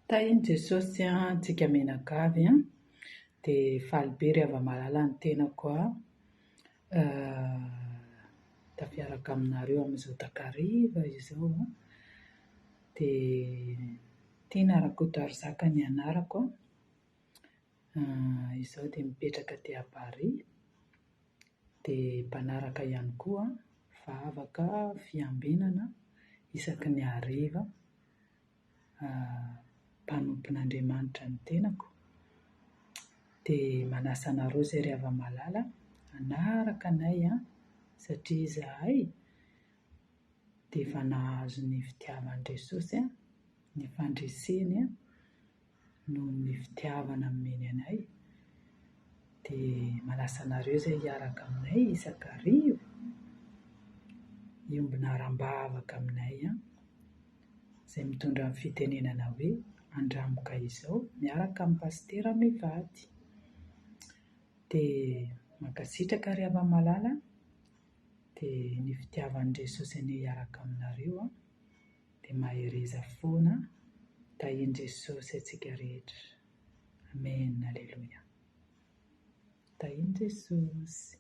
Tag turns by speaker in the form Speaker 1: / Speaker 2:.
Speaker 1: Tahiny Jesosy antsika menagavy dia faly be ry hava-malala ny tenako tafiaraka aminareo amin'izao takariva izao dia Tiana Rakotoarizaka ny anarako izao dia mipetraka aty Paris dia mpanaraka ihany koa vavaka fiambinana isaky ny hariva mpanompon'Andriamanitra ny tenako dia manasa anareo izay ry hava-malala hanaraka anay satria izahay dia efa nahazo ny fitiavan'i Jesosy ny fandreseny noho ny fitiavana nomeny anay dia manasa anareo izay hiaraka aminay isan-kariva hiombona haram-bavaka aminay izay mitondra ny fitenenana hoe handramoka izao miaraka amin'ny pastera Mivady. Dia mankasitraka ry hava-malala dia ny fitiavan'i Jesosy anay hiaraka aminareo dia mahereza foana tahiny Jesosy antsika rehetra. Amen, alleluia. Tahiny Jesosy.